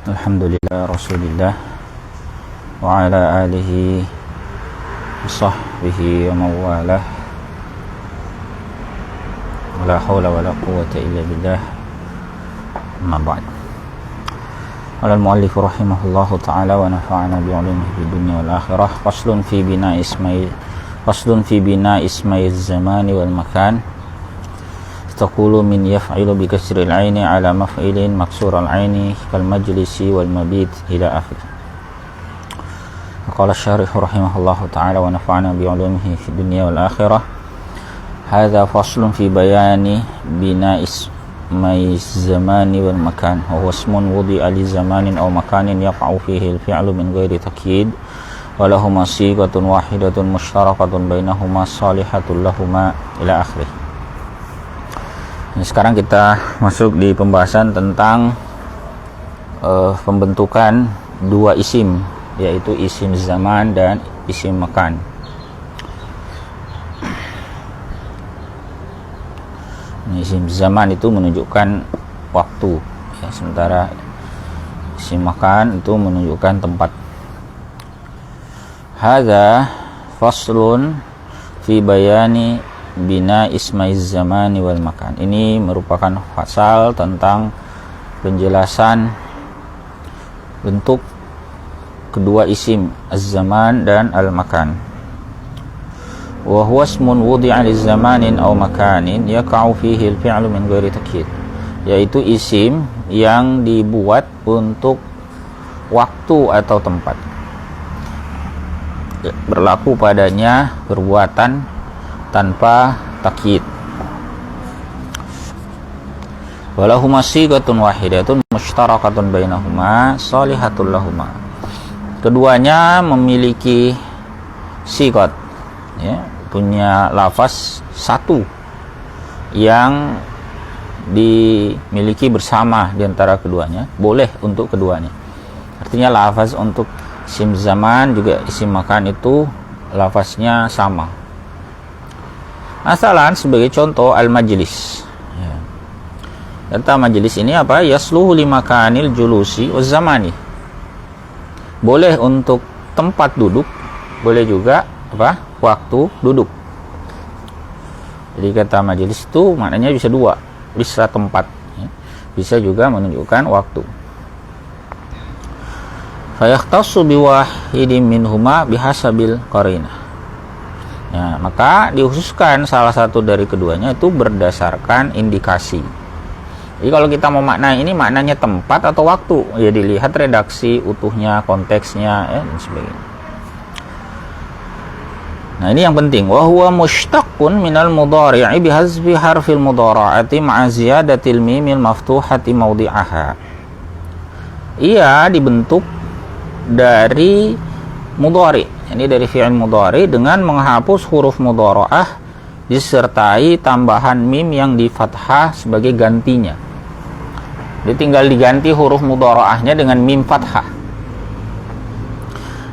Alhamdulillah Rasulillah wa ala alihi wa sahbihi wa mawalah wa la hawla wa la quwwata illa billah amma ba'd. Qala al-muallif rahimahullahu ta'ala wa nafa'ana bi'ulumihi fid dunya wal akhirah. Faslun fi bina ismai zamani wal makan. Taqulu min yaf'ilu bi kasril aini ala maf'ilin maksural aini kal majlisi wal mabit ila akhir. Qala syarih rahimahullahu ta'ala wa nafa'ana bi 'ulumihi fid dunya wal akhirah. Hadza faslun fi bayani bina ismai zamani wal makan. Wa huwa ismun wudi'a li zamanin aw makanin yaqa'u fihi al fi'lu min ghairi takyid wa lahuma sigatun wahidatun mushtarakatun bainahuma salihatul lahuma ila akhir. Sekarang kita masuk di pembahasan tentang pembentukan dua isim, yaitu isim zaman dan isim makan. Isim zaman itu menunjukkan waktu, ya, sementara isim makan itu menunjukkan tempat. Hadza faslun fi bayani bina ismai zamani wal makan. Ini merupakan fasal tentang penjelasan bentuk kedua isim az-zaman dan al-makan. Wa huwa ismun wudi'a li zamanin aw makanin yaqa'u fihi al-fi'lu min ghairi takyid, yaitu isim yang dibuat untuk waktu atau tempat, berlaku padanya perbuatan tanpa takyid. Walahuma sigatun wahidatun mushtarakatun bainahuma salihatul lahuma. Keduanya memiliki sigat, ya, punya lafaz satu yang dimiliki bersama di antara keduanya, boleh untuk keduanya. Artinya lafaz untuk isim zaman juga isim makan itu lafaznya sama. Masalan sebagai contoh al-majlis, ya. Kata majlis ini apa? Yasluhu limakanil julusi waz zamani. Boleh untuk tempat duduk, boleh juga apa? Waktu duduk. Jadi kata majlis itu maknanya bisa dua, bisa tempat, ya. Bisa juga menunjukkan waktu. Fayakhtassu biwahidin minhuma bihasabil qarinah. Ya, maka dikhususkan salah satu dari keduanya itu berdasarkan indikasi. Jadi kalau kita mau maknai ini maknanya tempat atau waktu, ya dilihat redaksi utuhnya, konteksnya, ya, dan sebagainya. Nah, ini yang penting. Wa huwa mushtaqun minal mudhari'i bihazfi harfil mudhara'ati ma'a ziyadatil mimil maftuhati mawdi'aha. Ia dibentuk dari mudhari'. Ini dari fi'il mudhari dengan menghapus huruf mudhara'ah disertai tambahan mim yang di fathah sebagai gantinya. Jadi tinggal diganti huruf mudhara'ahnya dengan mim fathah.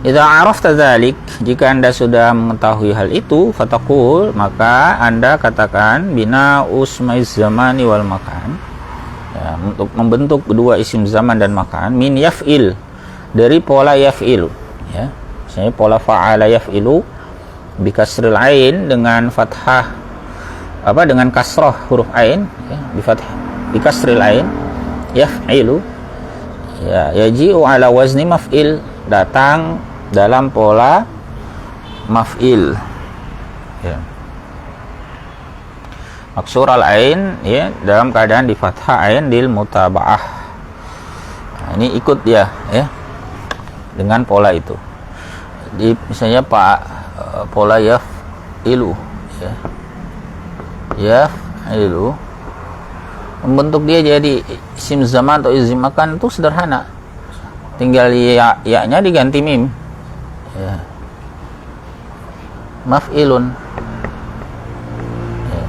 Idza 'arafta dzalik, jika Anda sudah mengetahui hal itu, fataqul, maka Anda katakan bina usmaiz zamani wal makan. Ya, untuk membentuk kedua isim zaman dan makan, min yaf'il, dari pola yaf'ilu, ya. Misalnya pola fa'ala yaf'ilu bikasril ain dengan fathah dengan kasrah huruf ain, ya, bikasril ain yaf'ilu, ya, yaji'u ala wazni maf'il, datang dalam pola maf'il, ya. Maksur al ain, ya, dalam keadaan di fathah ain lil mutaba'ah. Nah, ini ikut dia, ya, dengan pola itu. Di misalnya pola yaf'ilu, ya, yaf'ilu membentuk dia jadi isim zaman atau isim makan itu sederhana, tinggal ya-nya diganti mim, ya. Maf'ilun, ya.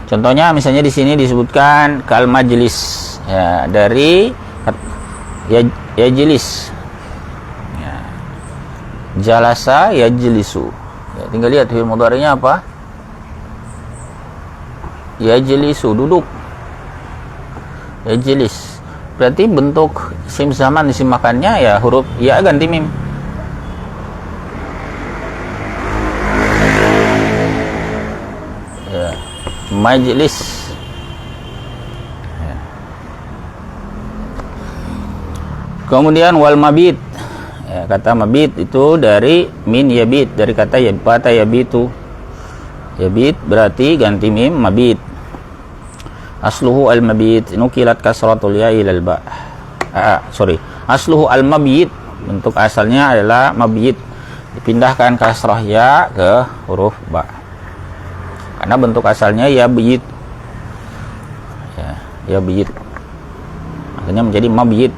Contohnya misalnya di sini disebutkan kal majlis, ya, dari yajlis, jalasa yajlisu, ya, tinggal lihat fi'il mudhari'nya apa? Yajlisu, duduk. Yajlis. berarti bentuk isim zaman isim makannya ya huruf ya ganti mim. Ya. Majlis. Ya. Kemudian wal mabit. Ya, kata mabit itu dari min yabit, dari kata yabata yabitu. Yabit berarti ganti mim mabit. Asluhu al mabit nukilat kasratul ya ilal ba. Asluhu al mabit, bentuk asalnya adalah mabit, dipindahkan kasrah ya ke huruf ba. Karena bentuk asalnya ya biyit. Ya biyit. Akhirnya menjadi mabit.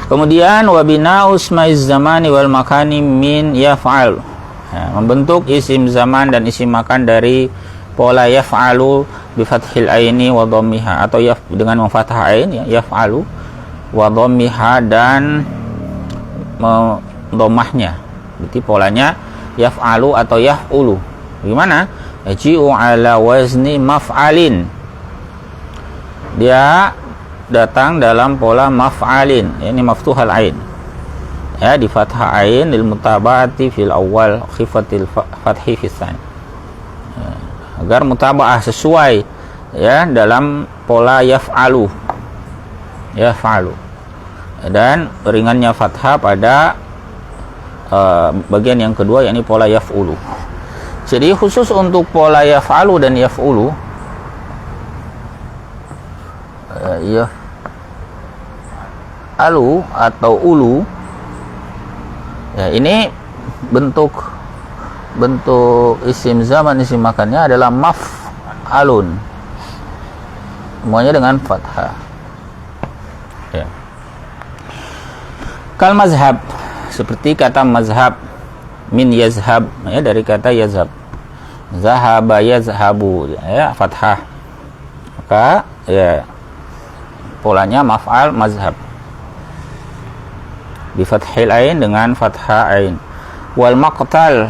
Kemudian wabina usmaiz zamani wal makani min yaf'al. Ya, membentuk isim zaman dan isim makan dari pola yaf'alu bi fathil aini wa dhammiha, atau dengan memfathah ain ya, yaf'alu wa dhammiha dan dhammahnya. Berarti polanya yaf'alu atau yaf'ulu. Bagaimana? Yaji'u ala wazni maf'alin. Dia datang dalam pola maf'alin, ini maftuhal ain ya, di fathah ain lil mutaba'ati fil awal khifatil fathi fis tsani, ya, agar mutaba'ah sesuai ya dalam pola yaf'alu dan ringannya fathah pada bagian yang kedua, yakni pola yaf'ulu. Jadi khusus untuk pola yaf'alu dan yaf'ulu ya alu atau ulu ya, ini bentuk isim zaman isim makannya adalah maf'alun, semuanya dengan fathah ya. Kal mazhab, seperti kata mazhab, min yazhab ya, dari kata yazhab, zahaba yazhabu ya, fathah, maka ya polanya maf'al mazhab bi fathil ain, dengan fathah ain. Wal maqtal,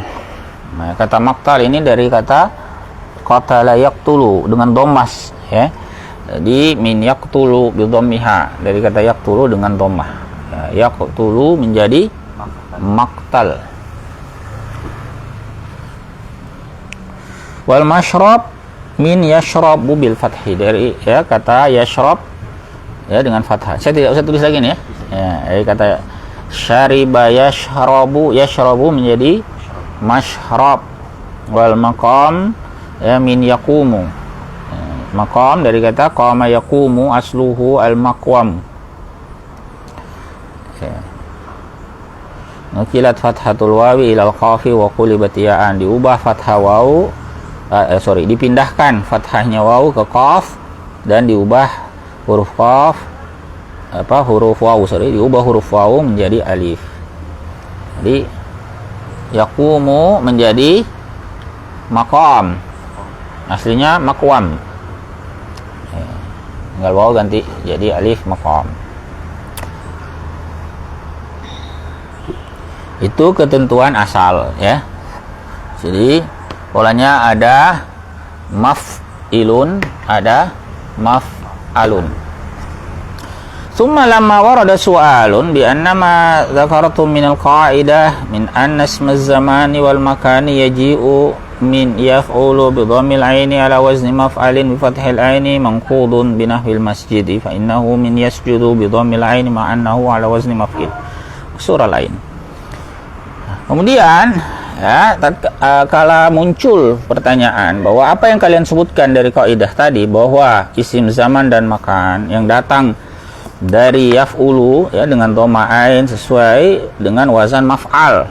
nah, kata maqtal ini dari kata qatala yaqtulu dengan dhammas ya. Jadi min yaqtulu bi dhammiha, dari kata yaqtulu dengan dhammah ya, yaqtulu menjadi maqtal. Wal mashrab min yashrabu bil fathi, dari ya kata yashrab ya dengan fathah. Saya tidak usah tulis lagi nih ya. Ya, kata syariba yashrabu, yashrabu menjadi mashrab. Wal maqam ya min yaqumu. Ya, maqam dari kata qama yaqumu, asluhu al maqwam. Ya. Nukilat fathatul wawi ilal qafi wa qulibat ya'an, diubah fathah waw dipindahkan fathahnya waw ke qaf dan diubah huruf qaf diubah huruf waw menjadi alif. Jadi yaqumu menjadi maqam, aslinya maqwam ya, tinggal waw ganti jadi alif, maqam. Itu ketentuan asal ya. Jadi polanya ada maf'ilun, ada maf'alun. Tsumma lamma warada su'alun bi anna ma dzakartu min al-qa'idah min anna isma az-zamani wal makani yaji'u min yaf'ulu bi dhammil 'aini ala wazni maf'alin bi fathil 'aini manqudun bi nahwil masjid fa innahu min yasjudu bi dhammil 'aini ma annahu ala wazni maf'il. Surah lain. Kemudian ya, kala muncul pertanyaan bahwa apa yang kalian sebutkan dari kaidah tadi, bahwa isim zaman dan makan yang datang dari yaf'ulu ya dengan dhamma ain sesuai dengan wazan maf'al.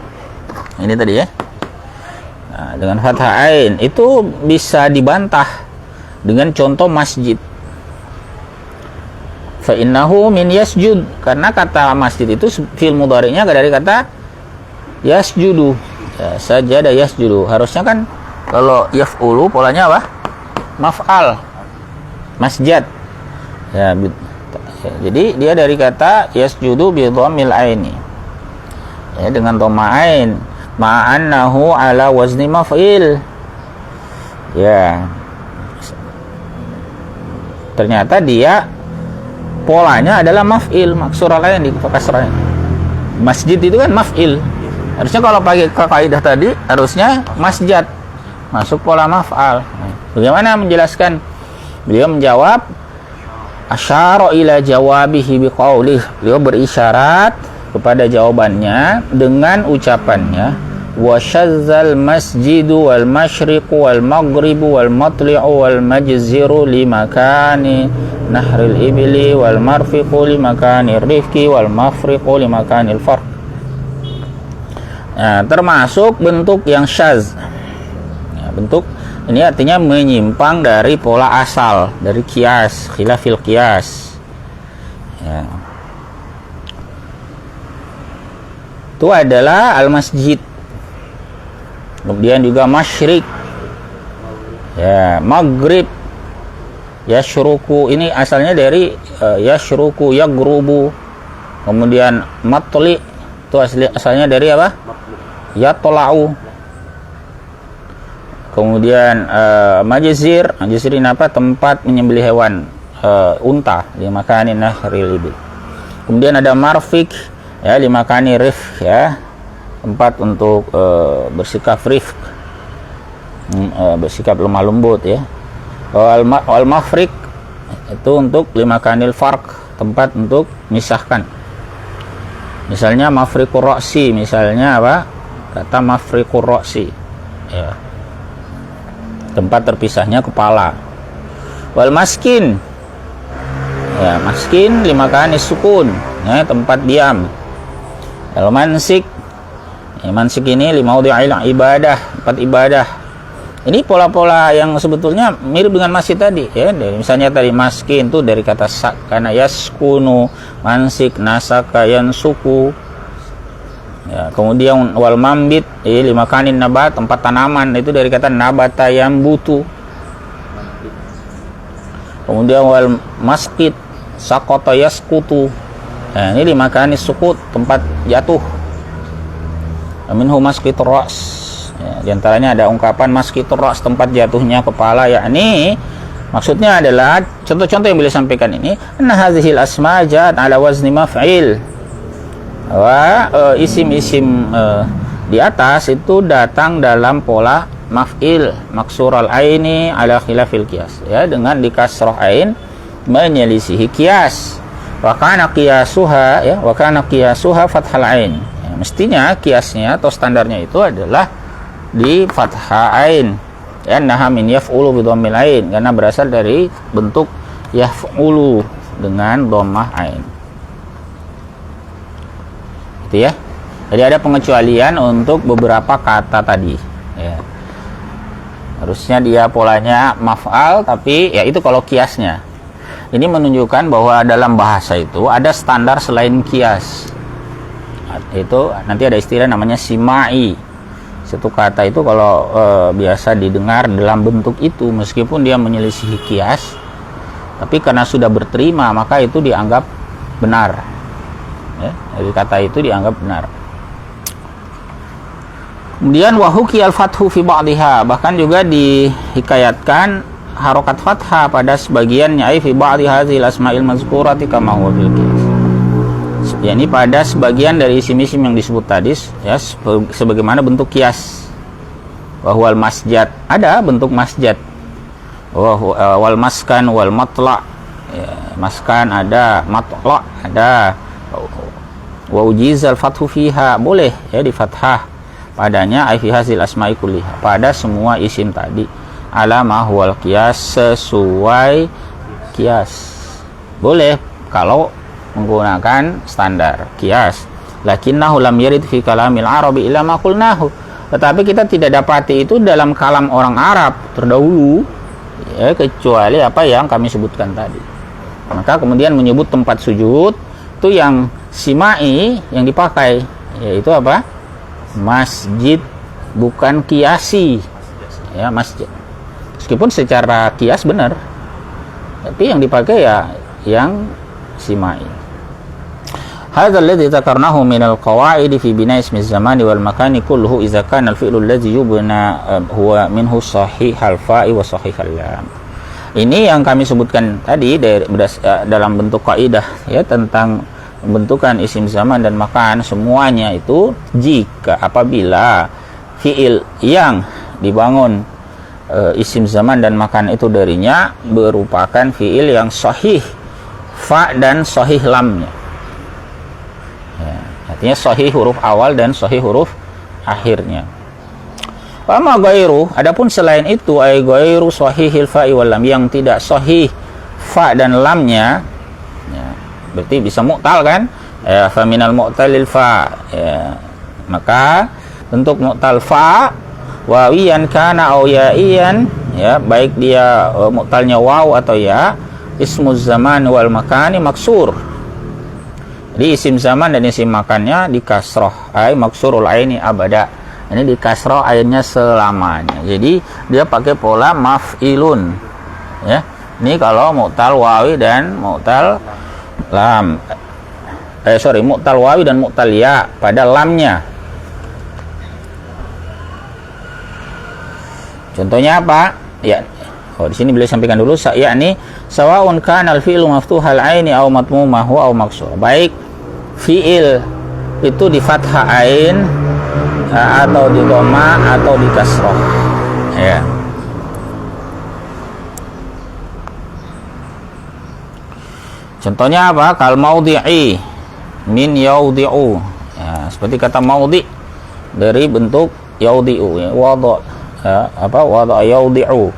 Ini tadi ya. Nah, dengan fathah ain itu bisa dibantah dengan contoh masjid. Fa innahu min yasjud, karena kata masjid itu fi'il mudhari'nya dari kata yasjudu. Ya, sajada yasjudu. Harusnya kan kalau yaf'ulu polanya apa? Maf'al. Masjad. Ya, jadi dia dari kata yasjudu bi dhammil aini. Ya, dengan dhamma ain, ma'annahu ala wazni maf'il. Ya. Ternyata dia polanya adalah maf'il, maksur al-ain di kasrah. Masjid itu kan maf'il. Harusnya kalau pakai kaidah tadi harusnya masjad, masuk pola maf'al. Bagaimana menjelaskan? Beliau menjawab, asyara ila jawabihi biqaulih. Beliau berisyarat kepada jawabannya dengan ucapannya, wa syazzal masjidu wal masyriqu wal maghribu wal matli'u wal majziru li makani nahril ibli wal marfiqu li makani rifqi wal mafriqu li makanil farq. Nah, termasuk bentuk yang syaz. Ya, bentuk ini artinya menyimpang dari pola asal, dari kias, khilafil kias. Ya. Itu adalah al-masjid. Kemudian juga masyrik. Ya, maghrib. Yashruku, ini asalnya dari yashruku yagrubu. Kemudian matli, itu asalnya dari apa? Yatla'u. Kemudian majzir ini apa? Tempat menyembelih hewan, unta, limakani nahril ibil. Kemudian ada marfik, ya, limakani rifq, ya, tempat untuk bersikap rifq, bersikap lemah lembut, ya. Wal mafrik itu untuk limakanil farq, tempat untuk misahkan. Misalnya mafriqur ra'si, misalnya apa? Kata mafriqur ra'si, ya, tempat terpisahnya kepala. Wal maskin, ya, maskin limakani sukun, ya, tempat diam. Al mansik, ya, mansik ini limaudhi'il ibadah, tempat ibadah. Ini pola-pola yang sebetulnya mirip dengan masjid tadi, ya. Misalnya tadi maskin itu dari kata sakana yaskunu, mansik nasaka yansuku. Ya, kemudian wal mambit, limakanin nabat, tempat tanaman, itu dari kata nabata yang butuh. Kemudian wal maskit, sakota yaskutu. Nah, ini limakanis sukut, tempat jatuh. Minhu maskitur ra's. Ya, di antaranya ada ungkapan maskitur ra's, tempat jatuhnya kepala, yakni maksudnya adalah contoh-contoh yang beliau sampaikan ini, anna hadhil asma ja'at ala wazni maf'il. Bahwa isim-isim di atas itu datang dalam pola maf'il, maksural aini ala khilafil qiyas, ya, dengan dikasrah ain menyelisihi qiyas. Wa kana qiyasuha, ya, wa kana qiyasuha fathal ain. Ya, mestinya qiyasnya atau standarnya itu adalah di fathah ain. Ya, naha min yaf'ulu bi dhammil ain, karena berasal dari bentuk yaf'ulu dengan dhammah ain. Gitu ya. Jadi ada pengecualian untuk beberapa kata tadi, ya. Harusnya dia polanya maf'al, tapi ya itu kalau kiasnya. Ini menunjukkan bahwa dalam bahasa itu ada standar selain kias. Itu nanti ada istilah namanya simai. Satu kata itu kalau biasa didengar dalam bentuk itu, meskipun dia menyelisihi kias, tapi karena sudah berterima maka itu dianggap benar. Ya, dari kata itu dianggap benar. Kemudian wahuki al-fathu fi ba'dihha, bahkan juga dihikayatkan harokat fathah pada sebagiannya, ai fi ba'dhi hadzal asma'il mazkurati kama huwa fil qiyas. yakni pada sebagian dari isim-isim yang disebut tadi, ya, sebagaimana bentuk kias. Wal masjid, ada bentuk masjid. Wal maskan wal matla, ya, maskan ada, matla ada. Wa ujizal fathu fiha, boleh ya di fathah padanya, ai fi hasil asma'i kulliha, pada semua isim tadi, ala ma huwal qiyas, sesuai kias. Boleh kalau menggunakan standar kias. Lakinnahu lam yarid fi kalamil arabi illa ma qulnahu, tetapi kita tidak dapati itu dalam kalam orang Arab terdahulu, ya, kecuali apa yang kami sebutkan tadi. Maka kemudian menyebut tempat sujud itu yang simai yang dipakai, yaitu apa? Masjid, bukan kiasi, ya, masjid. Meskipun secara kias benar, tapi yang dipakai ya yang simai. Hadzal ladzi dzakarnahu min al-qawaid fi bina ismi az-zamani wal makani kulluhu idza kana al-fi'lu alladzi yubna huwa minhu sahih al-fa'i wa sahih al-lam. Ini yang kami sebutkan tadi dalam bentuk kaidah ya tentang pembentukan isim zaman dan makan, semuanya itu jika apabila fiil yang dibangun isim zaman dan makan itu darinya merupakan fiil yang sahih fa dan sahih lamnya. Ya, artinya sahih huruf awal dan sahih huruf akhirnya. Amma ghairu, adapun selain itu ay ghairu sahihil fa'i wal lam, yang tidak sahih fa dan lamnya, ya, berarti bisa mu'tal kan? Ya, fa minal mu'talil fa. Ya, maka bentuk mu'tal fa wawiyan kana au ya'iyan, ya, baik dia mu'talnya waw atau ya, ismuz zaman wal makani maksur. Jadi isim zaman dan isim makannya di kasroh, ay maksurul aini abada. Ini di kasroh ainnya selamanya. Jadi dia pakai pola maf'ilun. Ya. Ini kalau mu'tal wawi dan mu'tal lam. Mu'tal wawi dan mu'tal ya pada lamnya. Contohnya apa? Ya. Oh, di sini beliau sampaikan dulu, yakni sawaun kana al-fi'lu maftuhal aini aw matmumahu aw maksur. Baik fi'il itu di fathah ain atau di dhamma atau di kasroh, ya. Contohnya apa? Kal maudhi'i min yaudhi'u, ya, seperti kata maudhi dari bentuk yaudhi'u, ya, wada, ya, apa wada yaudhi'u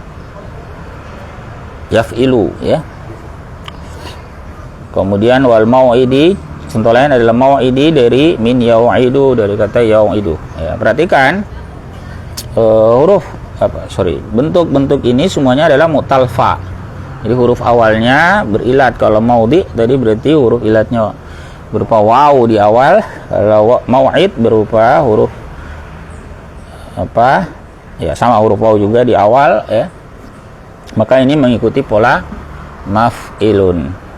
yaf'ilu, ya. Kemudian wal mau'idi, contoh lain adalah mau'idi dari min yau'idu, dari kata yau'idu. Ya, perhatikan bentuk-bentuk ini semuanya adalah mu'tal fa. Jadi huruf awalnya berilat. Kalau maudhi tadi berarti huruf ilatnya berupa waw di awal. Kalau mau'id berupa huruf apa? Ya, sama huruf waw juga di awal, ya. Maka ini mengikuti pola maf'ilun.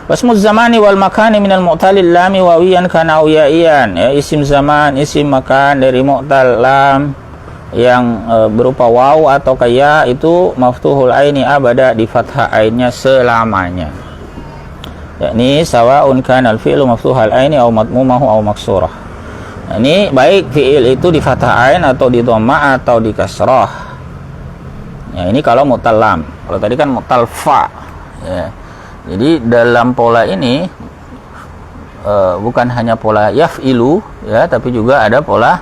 Wasmuz zamani wal makani minal mu'talil lami wawiyan kana uya'iyan, ya, isim zaman, isim makan dari mu'tal lam yang berupa waw atau kaya itu maftuhul aini abada, di fathah ainnya selamanya. Yakni sawaun kana al-fi'lu maftuhal aini aw matmumahu aw maksurah. Nah, ini baik fi'il itu di fathah ain atau di dhamma atau di kasrah. Ya, ini kalau mu'tal lam. Kalau tadi kan mu'tal fa, ya. Jadi dalam pola ini bukan hanya pola yaf'ilu, ya, tapi juga ada pola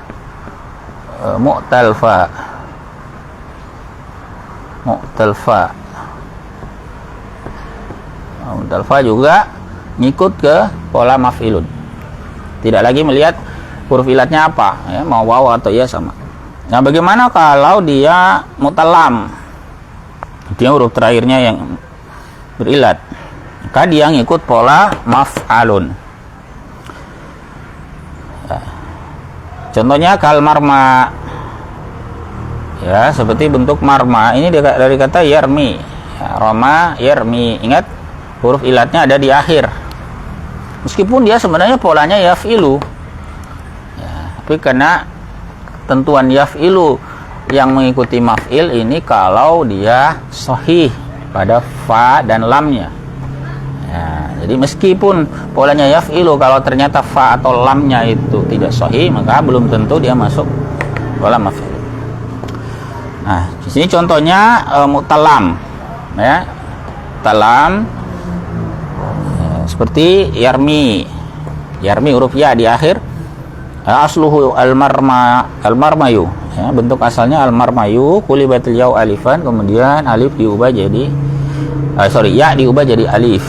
mu'tal fa. Mu'tal fa. Mu'tal fa juga ngikut ke pola maf'ilun. Tidak lagi melihat huruf ilatnya apa, ya, mau waw atau ya sama. Nah, bagaimana kalau dia mu'tal lam? Dia huruf terakhirnya yang berilat. Maka dia ngikut pola maf'alun. Ya. Contohnya kal marma, ya, seperti bentuk marma. Ini dari kata yarmi, ya, roma yarmi. Ingat huruf ilatnya ada di akhir, meskipun dia sebenarnya polanya yaf'ilu, ya, tapi karena tentuan yaf'ilu yang mengikuti maf'il ini kalau dia sahih pada fa dan lamnya. Ya, jadi meskipun polanya yaf'ilu, kalau ternyata fa atau lamnya itu tidak sahih, maka belum tentu dia masuk pola maf'il. Nah, di sini contohnya mu'talam, ya, talam, ya, seperti yarmi. Yarmi huruf ya di akhir. Asluhu al-marmayu, ya, bentuk asalnya al-marmayu, kulibatil yaw alifan, kemudian alif diubah jadi ya diubah jadi alif.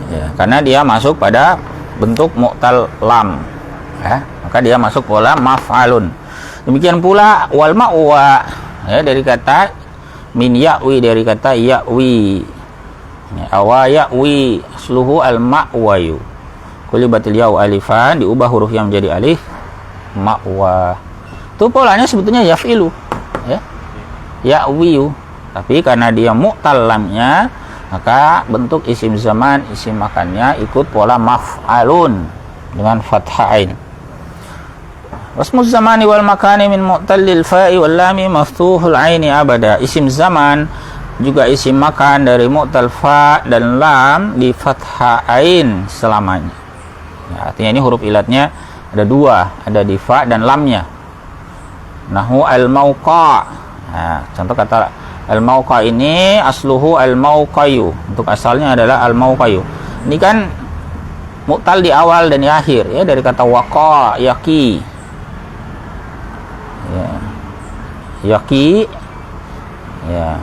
Ya, karena dia masuk pada bentuk mu'tal lam, ya, maka dia masuk pola maf'alun. Demikian pula wal ma'wa, ya, dari kata min ya'wi, dari kata ya'wi, ya, awa ya'wi, asluhu al ma'wayu, kulibatil yaw alifan, diubah huruf yang menjadi alif, ma'wa. Itu polanya sebetulnya yaf'ilu, ya, ya'wiyu, tapi karena dia mu'tal lamnya, maka bentuk isim zaman, isim makannya ikut pola maf'alun dengan fathah ain. Wasmuz zamani wal makani min mu'tallil fa'i wal lami maftuhul aini abada. Isim zaman juga isim makan dari mu'tal fa dan lam di fathah ain selamanya. Ya, artinya ini huruf ilatnya ada dua, ada di fa dan lamnya. Nahu al-mauqa. Nah, contoh kata al-mauqa ini asluhu al-mauqayu. Untuk asalnya adalah al-mauqayu. Ini kan mu'tal di awal dan di akhir ya, dari kata waqa, yaqi. Ya. Yaqi ya.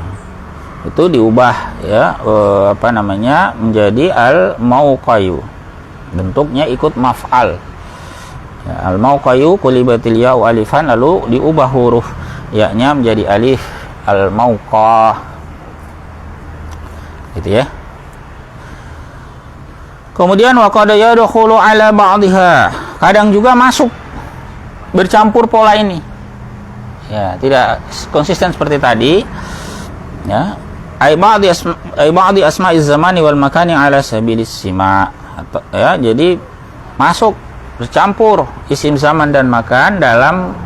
Itu diubah ya menjadi al-mauqayu. Bentuknya ikut maf'al. Ya, al-mauqayu qulibatil ya'u alifan, lalu diubah huruf ya-nya menjadi alif, al-mauqah. Gitu ya. Kemudian wa qad yadkhulu ala ba'dihha. Kadang juga masuk bercampur pola ini. Ya, tidak konsisten seperti tadi. Ya. Ai ba'di asma'iz zamani wal makani ala sabilis sima. Ya, jadi masuk bercampur isim zaman dan makan dalam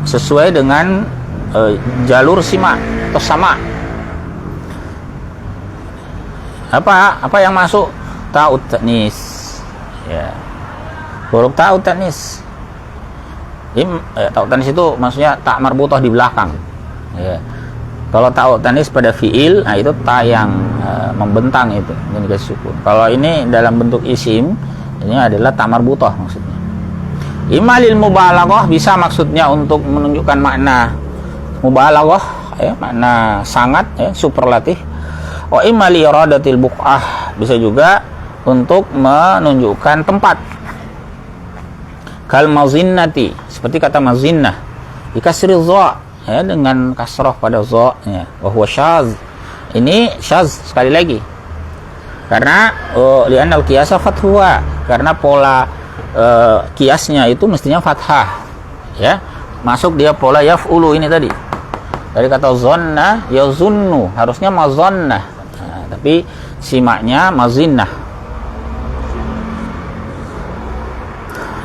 sesuai dengan jalur sima atau sama. Apa yang masuk? Ta'ut ta'nis. Ya. Huruf ta'ut ta'nis. Ta'ut ta'nis itu maksudnya tak marbutah di belakang. Ya. Kalau ta'ut ta'nis pada fiil, nah itu ta yang membentang itu, ini dikasih sukun. Kalau ini dalam bentuk isim, ini adalah ta marbutah maksudnya. Imalil mubalaghah, bisa maksudnya untuk menunjukkan makna mubalaghah ya, makna sangat ya, superlatif. Wa imali iradatil buq'ah, bisa juga untuk menunjukkan tempat. Kal mazinnati, seperti kata mazinnah dikasri dha ya, dengan kasrah pada dha ya. Wa huwa syadz, ini syadz sekali lagi karena li'anal qiyasa fathuha, karena pola kiasnya itu mestinya fathah ya, masuk dia pola yaf'ulu ini tadi dari kata zonna yazunnu, harusnya mazannah, nah, tapi simaknya mazinnah.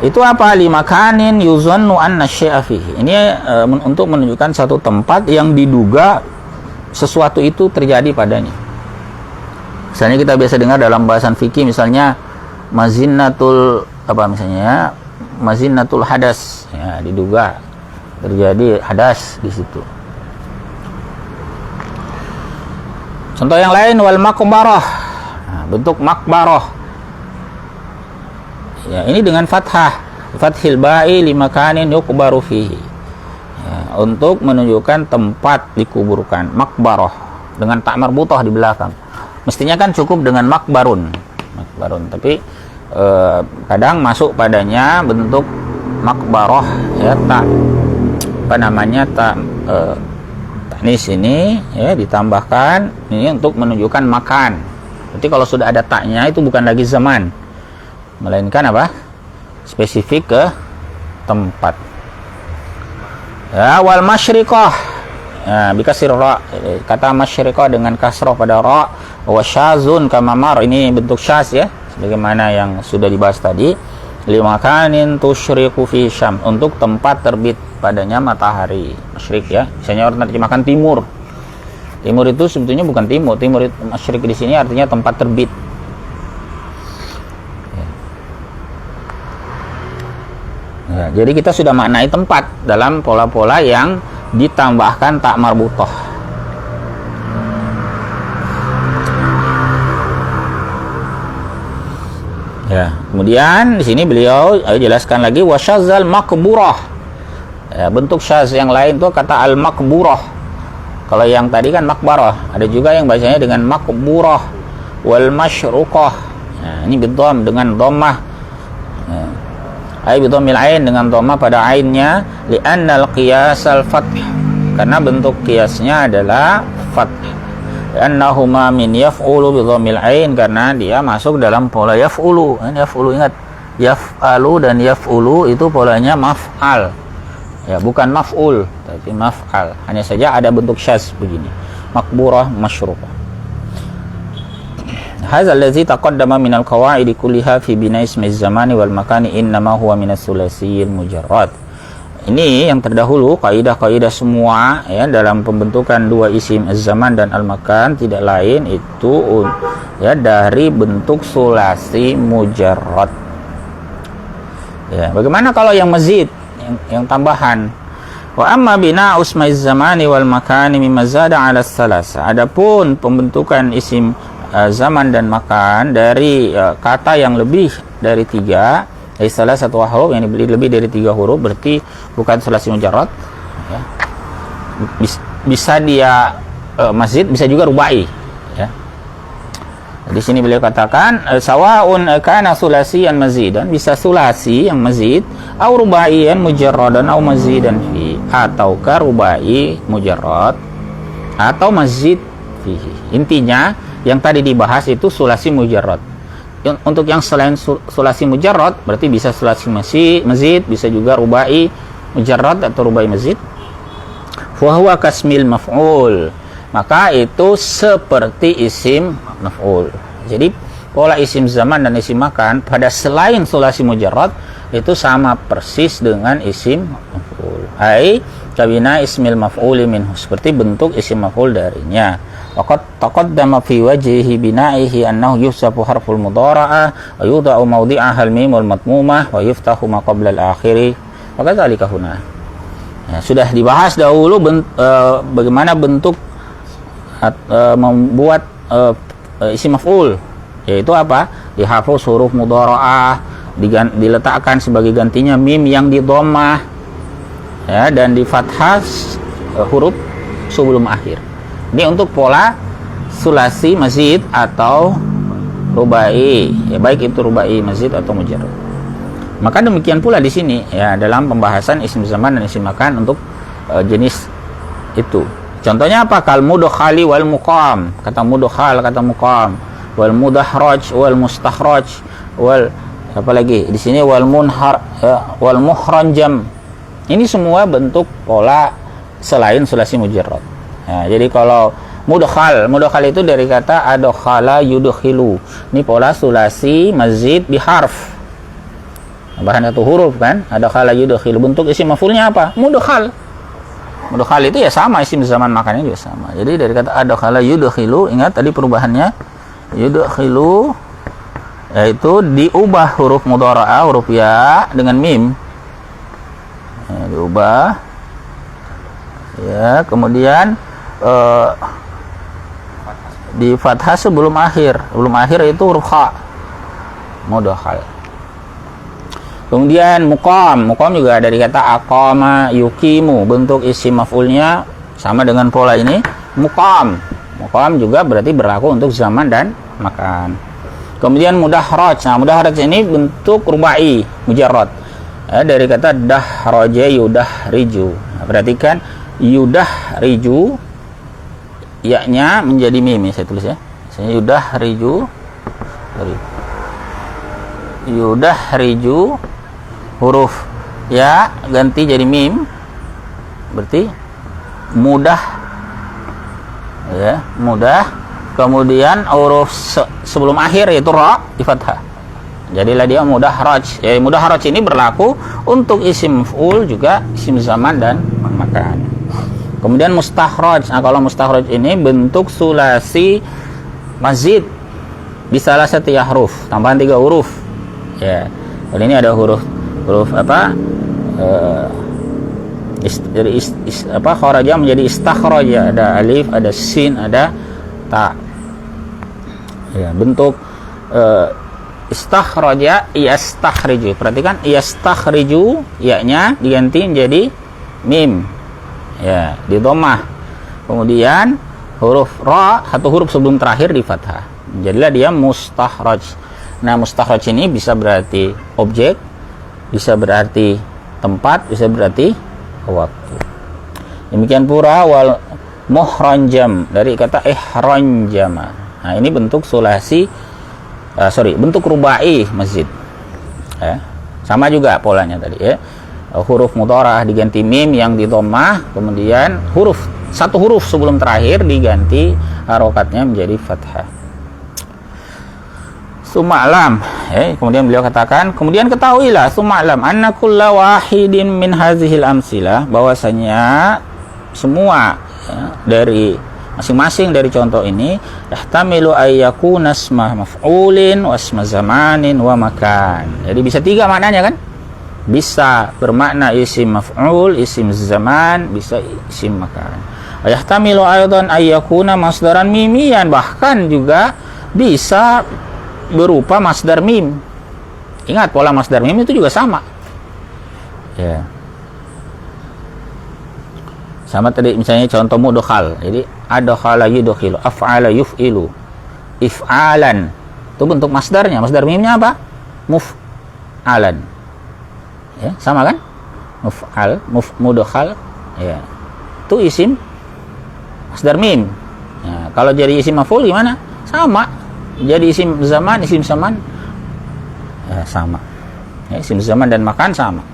Itu apa? Limakanin yuzannu anna syai'a fihi. Ini untuk menunjukkan satu tempat yang diduga sesuatu itu terjadi padanya. Misalnya kita biasa dengar dalam bahasan fikih, misalnya mazinnatul mazinnatul hadas ya, diduga terjadi hadas di situ. Contoh yang lain, wal makbarah. Nah, bentuk makbarah ya, ini dengan fathah, fathil ba'i limakanin yukbaru fihi ya, untuk menunjukkan tempat dikuburkan, makbarah dengan tak marbutah di belakang. Mestinya kan cukup dengan makbarun, tapi kadang masuk padanya bentuk makbarah ya, taknis ini ya, ditambahkan ini untuk menunjukkan makan. Berarti kalau sudah ada taknya itu bukan lagi zaman, melainkan spesifik ke tempat. Ya, wal masyriqah ya, bikasir ra, kata masyriqah dengan kasrah pada ra, wa syazun kamamar, ini bentuk syaz ya, sebagaimana yang sudah dibahas tadi. Limakanin tusyriqu fi syam, untuk tempat terbit padanya matahari. Masyriq ya, misalnya orang terjemahkan timur. Timur itu sebetulnya bukan timur itu, masyriq di sini artinya tempat terbit. Ya, jadi kita sudah maknai tempat dalam pola-pola yang ditambahkan tak marbutah. Ya, kemudian di sini beliau jelaskan lagi wasyazal makburah. Ya, bentuk syaz yang lain itu kata al makburah. Kalau yang tadi kan makbarah, ada juga yang bacanya dengan makburah wal masyruqah. Nah, ini bidham dengan dhammah. Ya. Ai bidhammil ain, dengan dhammah pada ainnya, li'annal qiyasal fath, karena bentuk kiasnya adalah fath. Annahuma min yaf'ulu bidhammil ain, karena dia masuk dalam pola yaf'ulu. Yaf'ulu, ingat, yaf'alu dan yaf'ulu itu polanya maf'al. Ya, bukan maf'ul, tapi maf'al. Hanya saja ada bentuk syaz begini. Makburah, masyruqah. Hadzal ladzi taqaddama minal qawaidi kulliha fi bina ismi zamani wal makani innama huwa minas sulasiyil mujarrad. Ini yang terdahulu, kaidah-kaidah semua ya dalam pembentukan dua isim az-zaman dan al-makan tidak lain itu ya dari bentuk sulasi mujarrad. Ya, bagaimana kalau yang mazid, yang tambahan? Wa amma bina usmaiz zamani wal makani mimma zada 'ala salasa. Adapun pembentukan isim zaman dan makan dari kata yang lebih dari 3, salah satu huruf yang lebih dari 3 huruf, berarti bukan sulasi mujarrad ya. Bisa dia mazid, bisa juga rubai ya. Di sini beliau katakan sawaun kana sulasiyan mazidan, bisa sulasi yang mazid au rubaiyan mujarradan au mazidan fi, ataukah rubai mujarrad atau mazid fihi. Intinya yang tadi dibahas itu sulasi mujarrad. Untuk yang selain sulasi mujarrad berarti bisa sulasi mazid, bisa juga rubai mujarrad atau rubai mazid. Fa huwa kasmil maf'ul, maka itu seperti isim maf'ul. Jadi pola isim zaman dan isim makan pada selain sulasi mujarrad itu sama persis dengan isim maf'ul. Ai kabina ismil maf'uli minhu, seperti bentuk isim maf'ul darinya. Waqad taqaddama fi wajhi bina'ihi annahu yusafu harful mudhara'ah wa yudha'u mawdi'aha al-mim wal matmumah wa yuftahu ma qabla al-akhiri wa kadzalika huna. Ya, sudah dibahas dahulu bagaimana bentuk membuat isim maf'ul, yaitu apa? Dihapus huruf mudhara'ah, diletakkan sebagai gantinya mim yang di dhammah ya, dan di fathah huruf sebelum akhir. Ini untuk pola sulasi mazid atau rubai, ya, baik itu rubai mazid atau mujarrad. Maka demikian pula di sini ya dalam pembahasan isim zaman dan isim makan untuk jenis itu. Contohnya apa? Kal mudkhali wal muqam, kata mudkhal, kata muqam, wal mudahraj wal mustakhraj wal apa lagi? Di sini wal munhar wal muhranjam. Ini semua bentuk pola selain sulasi mujarrad. Ya, jadi kalau mudkhal itu dari kata adkhala yudkhilu. Ini pola sulasi mazid biharf. Bahan satu huruf kan? Adkhala yudkhilu. Bentuk isim maf'ulnya apa? Mudkhal. Mudkhal itu ya sama, isim zaman makannya juga sama. Jadi dari kata adkhala yudkhilu, ingat tadi perubahannya yudkhilu, yaitu diubah huruf mudhara'ah, huruf ya dengan mim. Ya, diubah. Ya, kemudian di fathah sebelum akhir itu huruf kha, mudkhal. Kemudian muqam juga dari kata aqama yuqimu, bentuk isim maf'ulnya sama dengan pola ini, muqam juga berarti berlaku untuk zaman dan makan. Kemudian mudahraj, mudahraj ini bentuk rubai mujarrad ya, dari kata dahraja yudahriju. Perhatikan yudahriju, ya-nya menjadi mim, saya tulis ya. Yudahriju, huruf ya ganti jadi mim, berarti mudah ya, mudah. Kemudian huruf sebelum akhir yaitu ra di fathah, jadilah dia mudahraj. Ya, mudahraj ini berlaku untuk isim maf'ul juga isim zaman dan makan. Kemudian mustakhraj. Kalau mustakhraj ini bentuk sulasi mazid bisalah satu huruf, tambahan 3 huruf. Ya. Kalau ini ada huruf apa? Kharaja menjadi istakhraja, ada alif, ada sin, ada ta. Ya, bentuk istakhraja yastakhriju. Perhatikan yastakhriju, ya-nya diganti menjadi mim. Ya, di dhammah. Kemudian huruf ra, satu huruf sebelum terakhir di fathah. Jadilah dia mustakhraj. Nah, mustakhraj ini bisa berarti objek, bisa berarti tempat, bisa berarti waktu. Demikian pula wal muhranjam dari kata ihranjama. Nah, ini bentuk sulasi bentuk rubai mazid. Ya. Sama juga polanya tadi ya. Huruf mudhara'ah diganti mim yang di dhammah, kemudian satu huruf sebelum terakhir diganti harokatnya menjadi fathah. Suma'lam, kemudian beliau katakan, kemudian ketahuilah, suma'lam anna kulla wahidin min hazihil amsilah, bahwasanya semua dari masing-masing dari contoh ini yahtamilu ayyakuna isma maf'ulin wa isma zamanin wa makan. Jadi bisa 3 maknanya kan? Bisa bermakna isim maf'ul, isim zaman, bisa isim makan. Yahtamilu aidan ayyakuna masdaran mimian, bahkan juga bisa berupa masdar mim. Ingat, pola masdar mim itu juga sama. Ya. Sama tadi misalnya contoh mudkhal. Jadi adkhala yudkhilu, af'ala yuf'ilu, if'alan. Itu bentuk masdarnya. Masdar mimnya apa? Muf'alan. Ya, sama kan? Muf'al, mudkhal. Ya. Itu isim masdar mim. Ya, kalau jadi isim maf'ul gimana? Sama. Jadi isim zaman ya, sama. Ya, isim zaman dan makan sama.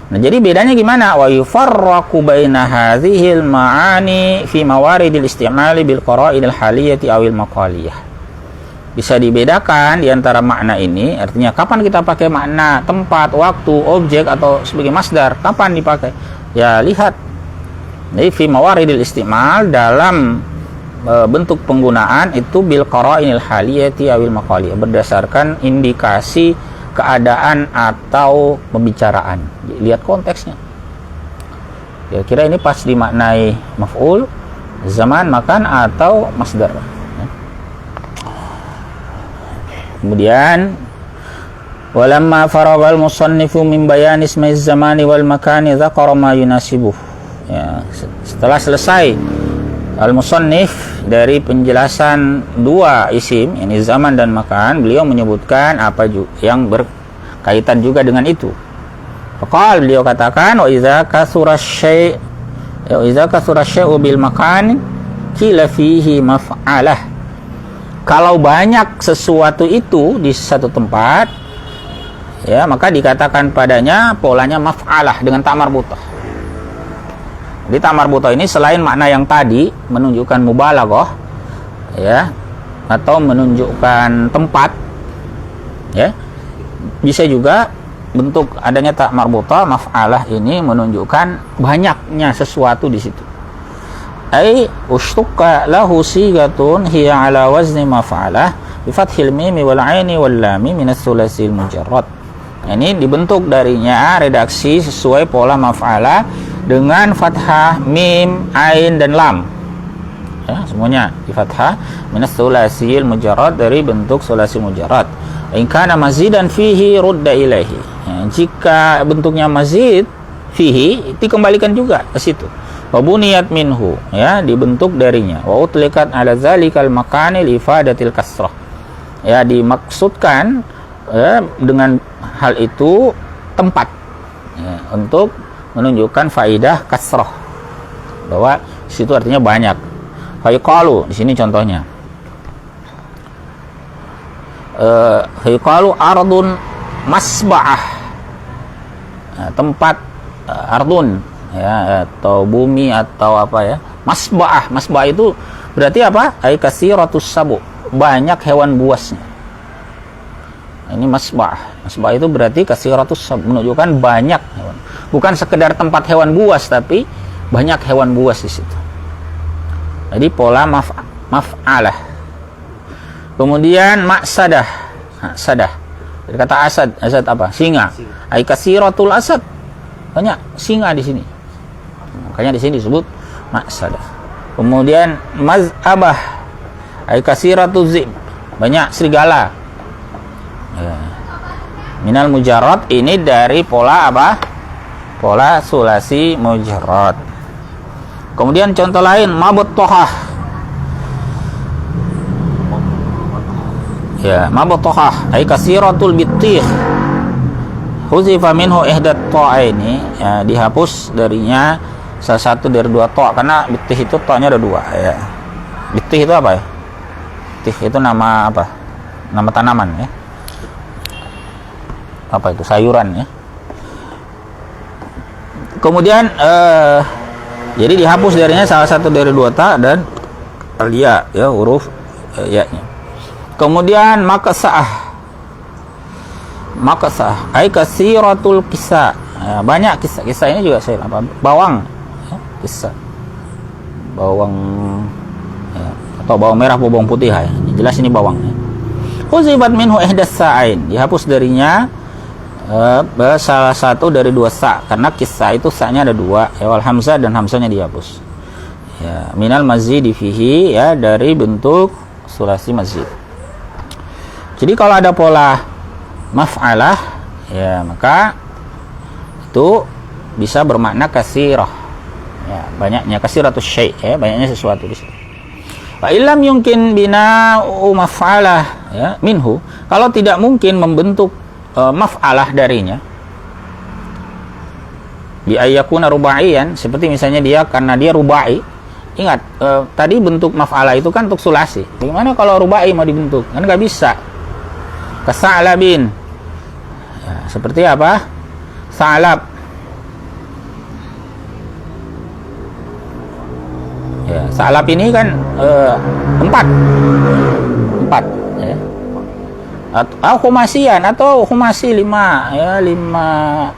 Nah, jadi bedanya gimana? Wa yufarraqu baina hadhil ma'ani fi mawaridil istimali bil qara'idil haliyati awil maqaliyah. Bisa dibedakan di antara makna ini, artinya kapan kita pakai makna tempat, waktu, objek atau sebagai masdar, kapan dipakai? Ya, lihat. Jadi fi mawaridil istimal, dalam bentuk penggunaan itu bil qara'inil haliyati awil maqaliyah, berdasarkan indikasi keadaan atau pembicaraan. Lihat konteksnya. Kira-kira ini pas dimaknai maf'ul, zaman, makan atau masdar. Kemudian walamma faragal musannifu min bayan ismaiz zamani wal makani dzakara ma yunasibuh. Ya, setelah selesai al-musannif dari penjelasan 2 isim, ini zaman dan makan, beliau menyebutkan apa yang berkaitan juga dengan itu. Faqal, beliau katakan, wa idza kasura syai'u bil makan qila fihi maf'alah. Kalau banyak sesuatu itu di satu tempat, ya, maka dikatakan padanya polanya maf'alah dengan ta marbutah. Di ta marbutah ini selain makna yang tadi menunjukkan mubalaghah, ya, atau menunjukkan tempat, ya, bisa juga bentuk adanya ta marbutah maf'alah ini menunjukkan banyaknya sesuatu di situ. Ai ushtuqa lahu sigatun hiya ala wazni maf'alah bi fathil mim wal 'aini wal lam min ats-tsulasil mujarrad. Ini dibentuk darinya redaksi sesuai pola maf'alah dengan fathah mim, ain dan lam. Ya, semuanya di fathah min ats-tsulasil mujarrad, dari bentuk sulasi mujarrad. In kana mazidan fihi rudda ilaihi. Ya, jika bentuknya mazid fihi, dikembalikan juga ke situ. Wa buniyat minhu, ya, dibentuk darinya. Wa utliqat ala zalikal makani li ifadatil kasrah. Ya, dimaksudkan, ya, dengan hal itu tempat, ya, untuk menunjukkan faidah kasrah, bahwa situ artinya banyak. Fayqalu, di sini contohnya. Fayqalu ardun masba'ah. Nah, tempat ardun, ya, atau bumi atau apa, ya. Masba'ah. Masba'ah itu berarti apa? Ai kasiratus sabu, banyak hewan buasnya. Ini masba'ah. Masba'ah itu berarti kasiratus sabu, menunjukkan banyak hewan. Bukan sekedar tempat hewan buas, tapi banyak hewan buas di situ. Jadi pola maf'alah. Kemudian maksadah. Sadah. Dari kata asad. Asad apa? Singa. Ai kasiratul asad. Banyak singa di sini. Makanya di sini disebut maksadah. Kemudian maz'abah. Ai kasiratul zib. Banyak serigala. Ya. Minal mujarrad, ini dari pola apa? Pola sulasi mujarrad. Kemudian contoh lain, mabtohah. Ya, mabtohah ay kasiratul bittih. Huzifa minhu ihdat ta'aini, ya, dihapus darinya salah satu dari 2 ta', karena bittih itu ta-nya ada 2, ya. Bittih itu apa, ya? Bittih itu nama apa? Nama tanaman, ya. Apa itu? Sayuran, ya. Kemudian jadi dihapus darinya salah satu dari 2 ta dan ya, huruf ya-nya. Kemudian makasah, makasah ay kasiratul kisah. Ya, banyak kisah ini juga saya apa? Bawang, ya, kisah bawang, ya, atau bawang merah, bawang putih, ya. Jelas ini bawang, ya. Huzibat minhu ihdas sa'ain, dihapus darinya salah satu dari dua sa, karena kisah itu sa-nya ada dua, ya, wal hamzah, dan hamzahnya dihapus, ya, minal mazidi fihi, ya, dari bentuk sulasi mazid. Jadi kalau ada pola maf'alah, ya, maka itu bisa bermakna kasirah, ya, banyaknya, kasiratus syai', ya, banyaknya sesuatu di situ. Fa illam yumkin bina'u maf'alah, ya, minhu, kalau tidak mungkin membentuk maf'alah darinya, bi ayyakuna rubaiyan, seperti misalnya dia karena dia rubai. Ingat, tadi bentuk maf'alah itu kan untuk sulasi. Bagaimana kalau rubai mau dibentuk? Kan nggak bisa. Kasa'labin, ya, seperti apa? Sa'lab, ya, sa'lab ini kan empat, ya. Atau khumasian, atau khumasi 5, ya, 5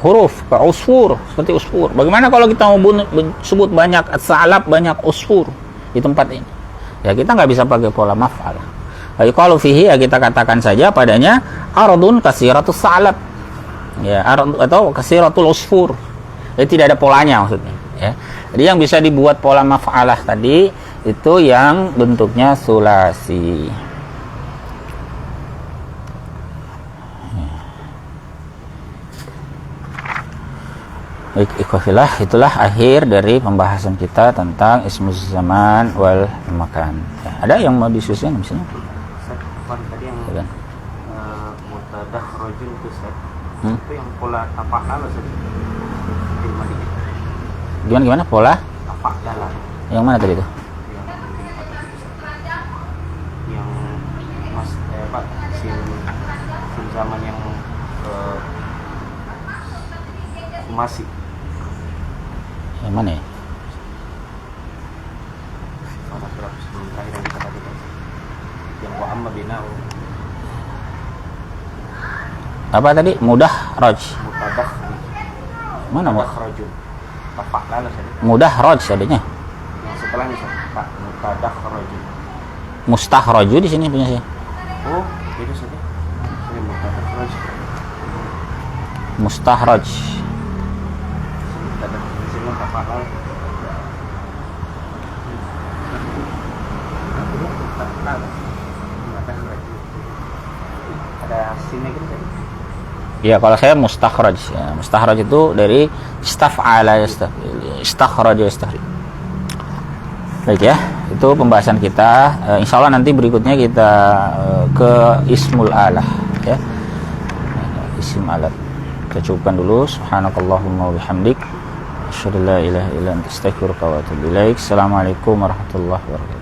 huruf, ke usfur, seperti usfur. Bagaimana kalau kita mau sebut banyak sa'lab, banyak usfur di tempat ini? Ya, kita nggak bisa pakai pola maf'al. Kalau fihi, ya, kita katakan saja padanya ardun kasiratus sa'lab, ya, atau kasiratul usfur. Jadi tidak ada polanya maksudnya, ya. Jadi yang bisa dibuat pola maf'alah tadi itu yang bentuknya sulasi. Baik, ikhwafillah, itulah akhir dari pembahasan kita tentang ismuz zaman wal makan. Ya, ada yang mau disusun misalnya? Tadi yang Ya, mutadah rojul itu itu yang pola tafa'al gimana pola tafa'al yang mana tadi itu? Yang mas pak sim zaman yang masih Yang mana ya? paragraf sebelum terakhir yang kita tadi, yang wa amma bina'u Apa tadi? Mudah roj. mutadah Mana mau? rojul tafa'al tadi Mudah roj adanya. yang setelahnya pak mutadah rojul. Mustahraju di sini punya saya. Oh itu saja, saya mutadah rojul. Mustahraj. Mutadah di sini tafa'al. Ada sini kan tadi. Ya, kalau saya mustakhraj, ya. Mustakhraj itu dari istaf'ala istakhraj yastakhrij. Baik, ya, itu pembahasan kita. Insya Allah nanti berikutnya kita ke ismul alah, ya, isim alat. Kita cukupkan dulu. Subhanakallahumma wabihamdik, asyhadu an la ilaha illa anta astaghfiruka wa atubu ilaik. Assalamualaikum warahmatullahi wabarakatuh.